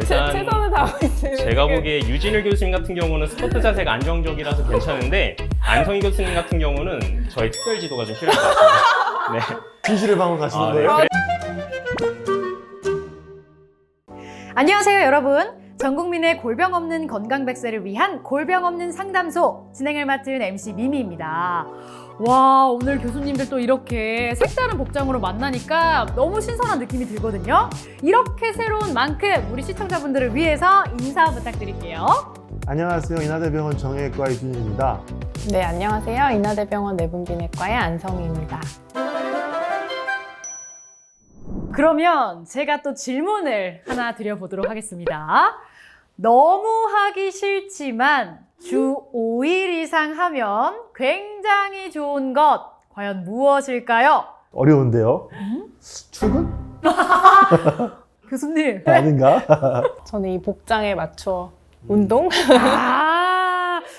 일단 최선을 다하고 있어요. 제가 보기에 유진일 교수님 같은 경우는 스쿼트 자세가 안정적이라서 괜찮은데 안성희 교수님 같은 경우는 저의 특별 지도가 좀 필요할 것 같습니다. 네. 진실의 방으로 가시는 네. 거예요? 그래- 안녕하세요, 여러분. 전 국민의 골병 없는 건강 백세를 위한 골병 없는 상담소 진행을 맡은 MC 미미입니다. 와, 오늘 교수님들 또 이렇게 색다른 복장으로 만나니까 너무 신선한 느낌이 들거든요. 이렇게 새로운 만큼 우리 시청자분들을 위해서 인사 부탁드릴게요. 안녕하세요. 인하대병원 정형외과 이준입니다. 네, 안녕하세요. 인하대병원 내분비내과의 안성희입니다. 그러면 제가 또 질문을 하나 드려보도록 하겠습니다. 너무 하기 싫지만 주 5일 이상 하면 굉장히 좋은 것 과연 무엇일까요? 어려운데요? 출근? 교수님. 아닌가? 저는 이 복장에 맞춰 운동?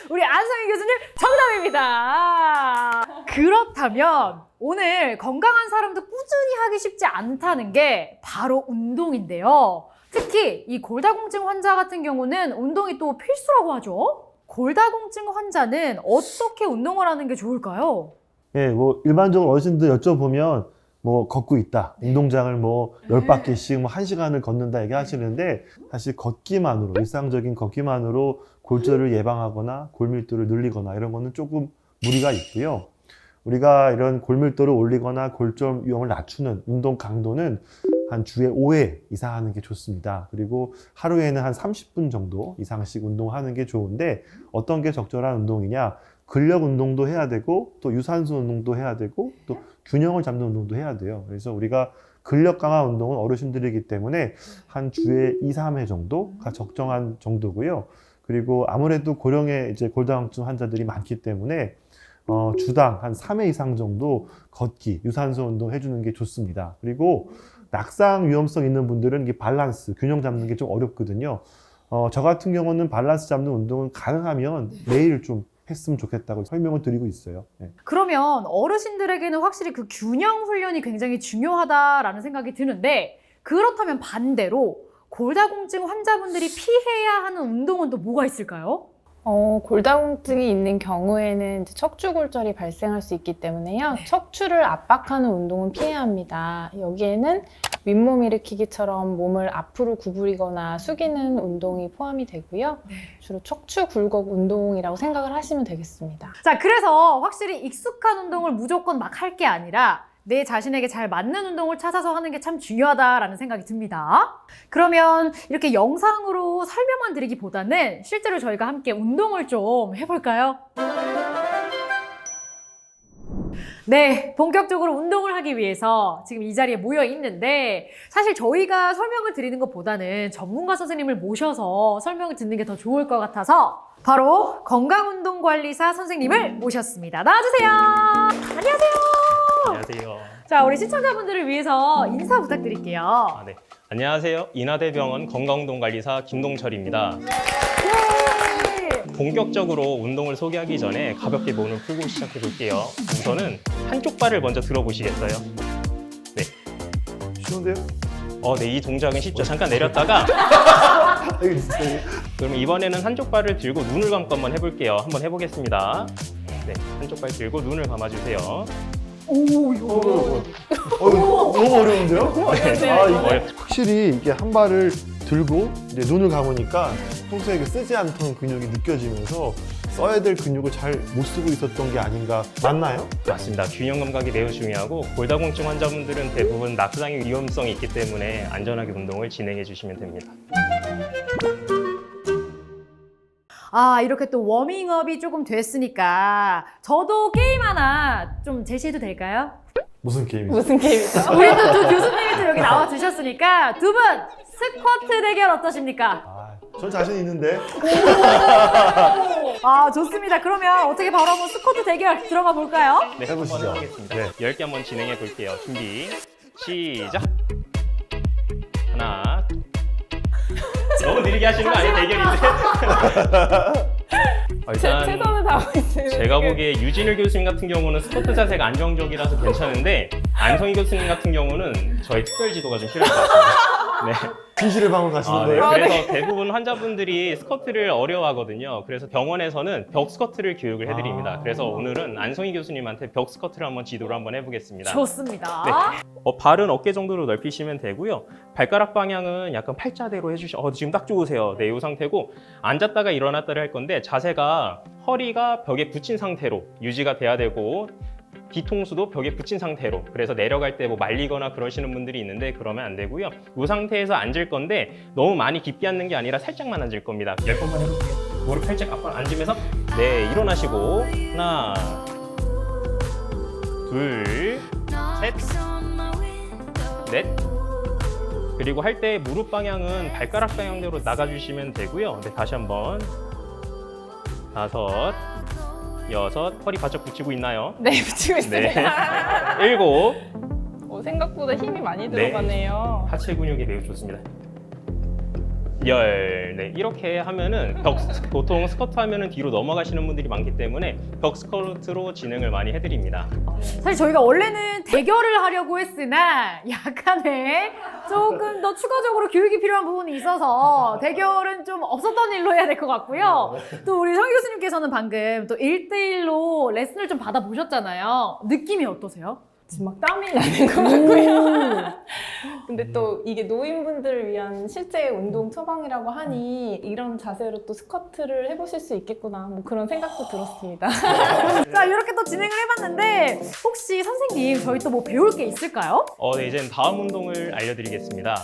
우리 안성희 교수님 정답입니다. 그렇다면 오늘 건강한 사람도 꾸준히 하기 쉽지 않다는 게 바로 운동인데요. 특히 이 골다공증 환자 같은 경우는 운동이 또 필수라고 하죠. 골다공증 환자는 어떻게 운동을 하는 게 좋을까요? 예, 뭐 일반적으로 어르신들 여쭤보면 뭐 걷고 있다. 운동장을 뭐 10바퀴씩 뭐 1시간을 걷는다 얘기하시는데 사실 걷기만으로 일상적인 걷기만으로 골절을 예방하거나 골밀도를 늘리거나 이런 거는 조금 무리가 있고요. 우리가 이런 골밀도를 올리거나 골절 위험을 낮추는 운동 강도는 한 주에 5회 이상 하는 게 좋습니다. 그리고 하루에는 한 30분 정도 이상씩 운동하는 게 좋은데 어떤 게 적절한 운동이냐? 근력 운동도 해야 되고 또 유산소 운동도 해야 되고 또 균형을 잡는 운동도 해야 돼요. 그래서 우리가 근력 강화 운동은 어르신들이기 때문에 한 주에 2, 3회 정도가 적정한 정도고요. 그리고 아무래도 고령의 이제 골다공증 환자들이 많기 때문에 주당 한 3회 이상 정도 걷기, 유산소 운동 해주는 게 좋습니다. 그리고 낙상 위험성 있는 분들은 이게 밸런스, 균형 잡는 게 좀 어렵거든요. 저 같은 경우는 밸런스 잡는 운동은 가능하면 매일 좀 했으면 좋겠다고 설명을 드리고 있어요. 네. 그러면 어르신들에게는 확실히 그 균형 훈련이 굉장히 중요하다라는 생각이 드는데 그렇다면 반대로 골다공증 환자분들이 피해야 하는 운동은 또 뭐가 있을까요? 골다공증이 있는 경우에는 이제 척추골절이 발생할 수 있기 때문에요. 척추를 압박하는 운동은 피해야 합니다. 여기에는 윗몸 일으키기처럼 몸을 앞으로 구부리거나 숙이는 운동이 포함이 되고요. 주로 척추 굴곡 운동이라고 생각을 하시면 되겠습니다. 자, 그래서 확실히 익숙한 운동을 무조건 막 할 게 아니라 내 자신에게 잘 맞는 운동을 찾아서 하는 게 참 중요하다라는 생각이 듭니다. 그러면 이렇게 영상으로 설명만 드리기보다는 실제로 저희가 함께 운동을 좀 해볼까요? 네, 본격적으로 운동을 하기 위해서 지금 이 자리에 모여 있는데 사실 저희가 설명을 드리는 것보다는 전문가 선생님을 모셔서 설명을 듣는 게 더 좋을 것 같아서 바로 건강운동관리사 선생님을 모셨습니다. 나와주세요. 안녕하세요. 안녕하세요. 자, 우리 시청자분들을 위해서 인사 부탁드릴게요. 네. 안녕하세요. 인하대병원 건강운동관리사 김동철입니다. 본격적으로 운동을 소개하기 전에 가볍게 몸을 풀고 시작해 볼게요. 우선은 한쪽 발을 먼저 들어보시겠어요? 네. 쉬운데요? 네, 이 동작은 쉽죠. 잠깐 내렸다가 그러면 이번에는 한쪽 발을 들고 눈을 감고 한번 해볼게요. 한번 해보겠습니다. 네, 한쪽 발 들고 눈을 감아주세요. 너무 어려운데요? 어렵죠. 확실히 이게 한 발을 들고 이제 눈을 감으니까 평소에 쓰지 않던 근육이 느껴지면서 써야 될 근육을 잘 못 쓰고 있었던 게 아닌가. 맞나요? 맞습니다. 균형 감각이 매우 중요하고 골다공증 환자분들은 대부분 낙상의 위험성이 있기 때문에 안전하게 운동을 진행해 주시면 됩니다. 이렇게 또 워밍업이 조금 됐으니까 저도 게임 하나 좀 제시해도 될까요? 무슨 게임이죠? 무슨 게임이죠? 우리 또 두 교수님이 또 여기 나와 주셨으니까 두 분 스쿼트 대결 어떠십니까? 전 자신 있는데. 좋습니다. 그러면 어떻게 바로 한번 스쿼트 대결 들어가 볼까요? 네, 해보시죠. 한번 해보겠습니다. 네. 10개 한번 진행해 볼게요. 준비, 시작! 하나, 너무 느리게 하시는 거 아니에요? 대결인데? 일단 최선을 다하고 있어요. 제가 보기에 유진일 교수님 같은 경우는 스쿼트 자세가 안정적이라서 괜찮은데 안성희 교수님 같은 경우는 저의 특별 지도가 좀 필요할 것 같습니다. 네. 진실의 방울 가시는 네. 거예요? 그래서 대부분 환자분들이 스쿼트를 어려워하거든요. 그래서 병원에서는 벽 스쿼트를 교육을 해드립니다. 그래서 오늘은 안성희 교수님한테 벽 스쿼트를 한번 지도를 한번 해보겠습니다. 좋습니다. 발은 어깨 정도로 넓히시면 되고요. 발가락 방향은 약간 팔자대로 해주시면 지금 딱 좋으세요. 네, 이 상태고 앉았다가 일어났다를 할 건데 자세가 허리가 벽에 붙인 상태로 유지가 돼야 되고 뒤통수도 벽에 붙인 상태로 그래서 내려갈 때 뭐 말리거나 그러시는 분들이 있는데 그러면 안 되고요. 이 상태에서 앉을 건데 너무 많이 깊게 앉는 게 아니라 살짝만 앉을 겁니다. 10번만 해볼게요. 무릎 살짝 앞으로 앉으면서 네, 일어나시고 하나 둘 셋 넷 그리고 할 때 무릎 방향은 발가락 방향대로 나가주시면 되고요. 네, 다시 한번 다섯 여섯 허리 바짝 붙이고 있나요? 네, 붙이고 네. 있습니다. 일곱 생각보다 힘이 많이 네. 들어가네요. 하체 근육이 매우 좋습니다. 네, 이렇게 하면은 보통 스쿼트 하면은 뒤로 넘어가시는 분들이 많기 때문에 벽 스쿼트로 진행을 많이 해드립니다. 사실 저희가 원래는 대결을 하려고 했으나 약간의 조금 더 추가적으로 교육이 필요한 부분이 있어서 대결은 좀 없었던 일로 해야 될 것 같고요. 또 우리 성 교수님께서는 방금 또 1대1로 레슨을 좀 받아보셨잖아요. 느낌이 어떠세요? 지금 막 땀이 나는 것 같고요. 근데 또 이게 노인분들을 위한 실제 운동 처방이라고 하니 이런 자세로 또 스쿼트를 해보실 수 있겠구나 뭐 그런 생각도 들었습니다. 자, 이렇게 또 진행을 해봤는데 혹시 선생님 저희 또 뭐 배울 게 있을까요? 네, 이제 다음 운동을 알려드리겠습니다.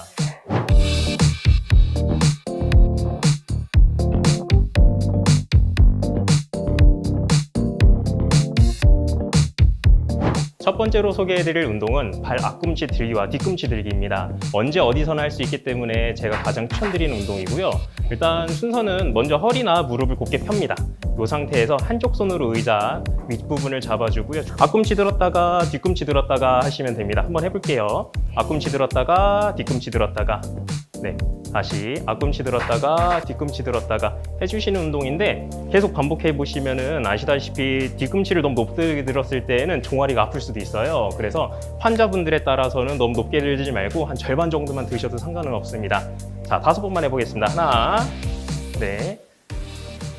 첫 번째로 소개해드릴 운동은 발 앞꿈치 들기와 뒤꿈치 들기입니다. 언제 어디서나 할 수 있기 때문에 제가 가장 추천드리는 운동이고요. 일단 순서는 먼저 허리나 무릎을 곧게 펴니다. 이 상태에서 한쪽 손으로 의자 윗부분을 잡아주고요. 앞꿈치 들었다가 뒤꿈치 들었다가 하시면 됩니다. 한번 해볼게요. 앞꿈치 들었다가 뒤꿈치 들었다가 네, 다시 앞꿈치 들었다가 뒤꿈치 들었다가 해주시는 운동인데 계속 반복해 보시면은 아시다시피 뒤꿈치를 너무 높게 들었을 때는 종아리가 아플 수도 있어요. 그래서 환자분들에 따라서는 너무 높게 들지 말고 한 절반 정도만 드셔도 상관은 없습니다. 자, 5번만 해보겠습니다. 하나, 네,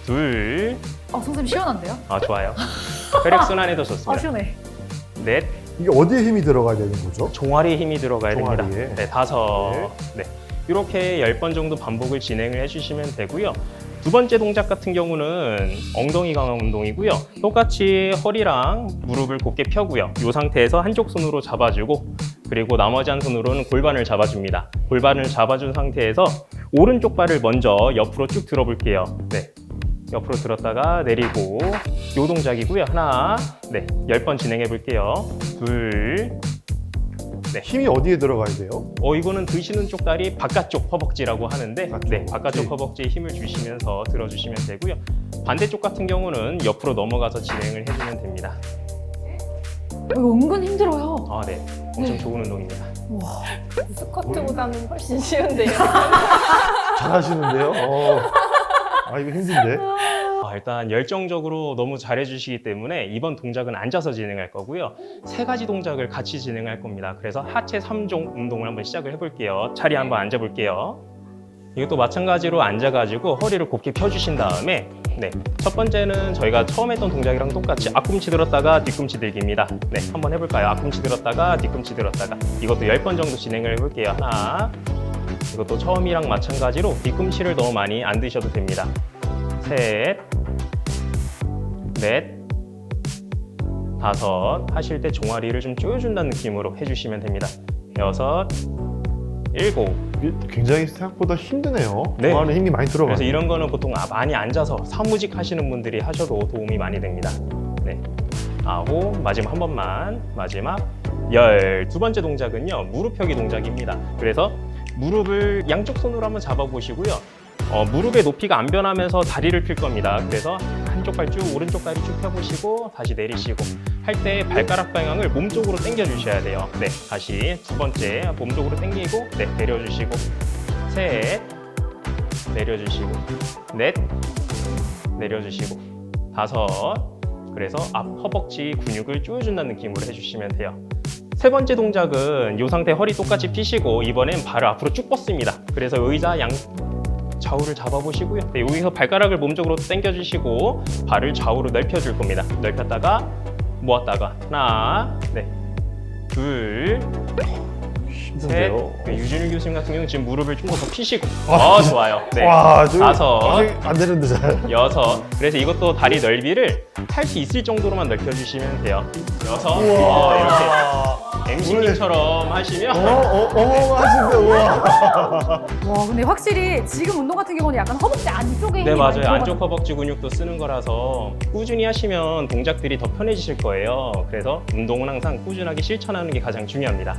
둘, 선생님 시원한데요? 좋아요. 혈액순환에도 좋습니다. 시원해. 넷, 이게 어디에 힘이 들어가야 되는 거죠? 종아리에 힘이 들어가야 됩니다. 종아리에. 네, 5. 네. 이렇게 10번 정도 반복을 진행을 해주시면 되고요. 두 번째 동작 같은 경우는 엉덩이 강화 운동이고요. 똑같이 허리랑 무릎을 곧게 펴고요. 이 상태에서 한쪽 손으로 잡아주고 그리고 나머지 한 손으로는 골반을 잡아줍니다. 골반을 잡아준 상태에서 오른쪽 발을 먼저 옆으로 쭉 들어볼게요. 네. 옆으로 들었다가 내리고 이 동작이고요. 하나, 네, 10번 진행해 볼게요. 둘, 네. 힘이 어디에 들어가야 돼요? 이거는 드시는 쪽 다리 바깥쪽 허벅지라고 하는데 네, 바깥쪽 허벅지에 힘을 주시면서 들어주시면 되고요. 반대쪽 같은 경우는 옆으로 넘어가서 진행을 해주면 됩니다. 이거 은근 힘들어요. 네, 엄청 좋은 운동입니다. 스쿼트보다는 훨씬 쉬운데요. 잘하시는데요? 이거 힘든데? 일단 열정적으로 너무 잘해주시기 때문에 이번 동작은 앉아서 진행할 거고요. 3가지 동작을 같이 진행할 겁니다. 그래서 하체 3종 운동을 한번 시작을 해볼게요. 자리에 한번 앉아볼게요. 이것도 마찬가지로 앉아가지고 허리를 곧게 펴주신 다음에 네, 첫 번째는 저희가 처음 했던 동작이랑 똑같이 앞꿈치 들었다가 뒤꿈치 들기입니다. 네, 한번 해볼까요? 앞꿈치 들었다가 뒤꿈치 들었다가 이것도 10번 정도 진행을 해볼게요. 하나, 이것도 처음이랑 마찬가지로 뒤꿈치를 너무 많이 안 드셔도 됩니다. 셋, 넷, 5 하실 때 종아리를 좀 조여준다는 느낌으로 해주시면 됩니다. 6, 7. 굉장히 생각보다 힘드네요. 네. 좋아하는 힘이 많이 들어가요. 그래서 이런 거는 보통 많이 앉아서 사무직 하시는 분들이 하셔도 도움이 많이 됩니다. 네. 9, 마지막 한 번만, 마지막 10. 두 번째 동작은요, 무릎 펴기 동작입니다. 그래서 무릎을 양쪽 손으로 한번 잡아보시고요. 무릎의 높이가 안 변하면서 다리를 필 겁니다. 그래서 한쪽 발 쭉, 오른쪽 다리 쭉 펴보시고 다시 내리시고 할 때 발가락 방향을 몸쪽으로 당겨 주셔야 돼요. 네, 다시 두 번째 몸쪽으로 당기고 네, 내려주시고 셋, 내려주시고 넷, 내려주시고 5. 그래서 앞 허벅지 근육을 조여준다는 느낌으로 해주시면 돼요. 세 번째 동작은 이 상태 허리 똑같이 펴시고 이번엔 발을 앞으로 쭉 뻗습니다. 그래서 의자 양 좌우를 잡아보시고요. 네, 여기서 발가락을 몸쪽으로 당겨주시고 발을 좌우로 넓혀줄 겁니다. 넓혔다가 모았다가 하나, 네, 둘, 셋. 힘든데요. 네, 유준일 교수님 같은 경우는 지금 무릎을 좀 더 펴시고. 좋아요. 네. 와, 저 다섯. 안 되는데 잘. 여섯. 그래서 이것도 다리 넓이를 할 수 있을 정도로만 넓혀주시면 돼요. 여섯. 이렇게 MC님처럼 하시면 어마어마하신데, 우와. 와, 근데 확실히 지금 운동 같은 경우는 약간 허벅지 안쪽에 네, 힘이 많이 맞아요. 들어가는 안쪽 허벅지 근육도 쓰는 거라서 꾸준히 하시면 동작들이 더 편해지실 거예요. 그래서 운동은 항상 꾸준하게 실천하는 게 가장 중요합니다.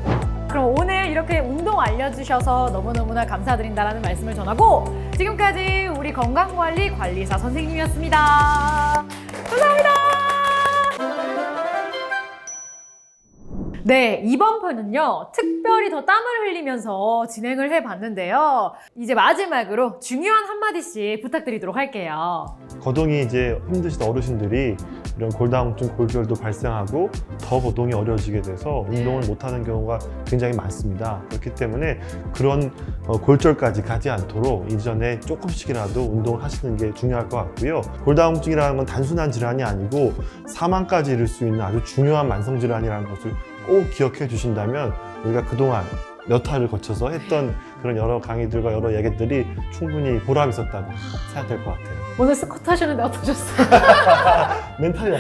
그럼 오늘 이렇게 운동 알려주셔서 너무너무나 감사드린다라는 말씀을 전하고 지금까지 우리 건강관리 관리사 선생님이었습니다. 감사합니다. 네, 이번 편은요, 특별히 더 땀을 흘리면서 진행을 해봤는데요. 이제 마지막으로 중요한 한마디씩 부탁드리도록 할게요. 거동이 이제 힘드신 어르신들이 이런 골다공증, 골절도 발생하고 더 거동이 어려워지게 돼서 운동을 못하는 경우가 굉장히 많습니다. 그렇기 때문에 그런 골절까지 가지 않도록 이전에 조금씩이라도 운동을 하시는 게 중요할 것 같고요. 골다공증이라는 건 단순한 질환이 아니고 사망까지 이를 수 있는 아주 중요한 만성 질환이라는 것을 꼭 기억해 주신다면 우리가 그동안 몇 화를 거쳐서 했던 그런 여러 강의들과 여러 얘기들이 충분히 보람 있었다고 생각될 것 같아요. 오늘 스쿼트 하시는데 어떠셨어요? 멘탈이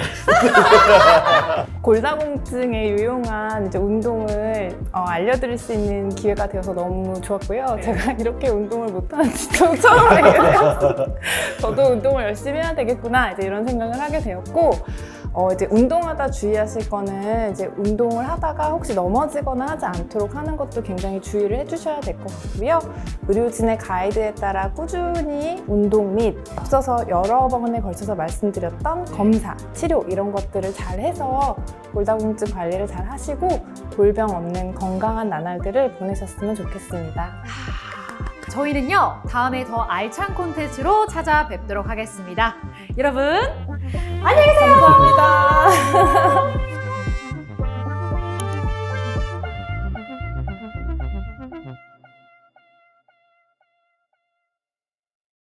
골다공증에 유용한 이제 운동을 알려드릴 수 있는 기회가 되어서 너무 좋았고요. 제가 이렇게 운동을 못하는 지도 처음 알게 되었어요. 저도 운동을 열심히 해야 되겠구나 이제 이런 생각을 하게 되었고 이제 운동하다 주의하실 거는 이제 운동을 하다가 혹시 넘어지거나 하지 않도록 하는 것도 굉장히 주의를 해주셔야 될 것 같고요. 의료진의 가이드에 따라 꾸준히 운동 및 앞서서 여러 번에 걸쳐서 말씀드렸던 검사, 치료 이런 것들을 잘 해서 골다공증 관리를 잘 하시고 골병 없는 건강한 나날들을 보내셨으면 좋겠습니다. 저희는요, 다음에 더 알찬 콘텐츠로 찾아뵙도록 하겠습니다. 여러분, 안녕히 계세요. 감사합니다.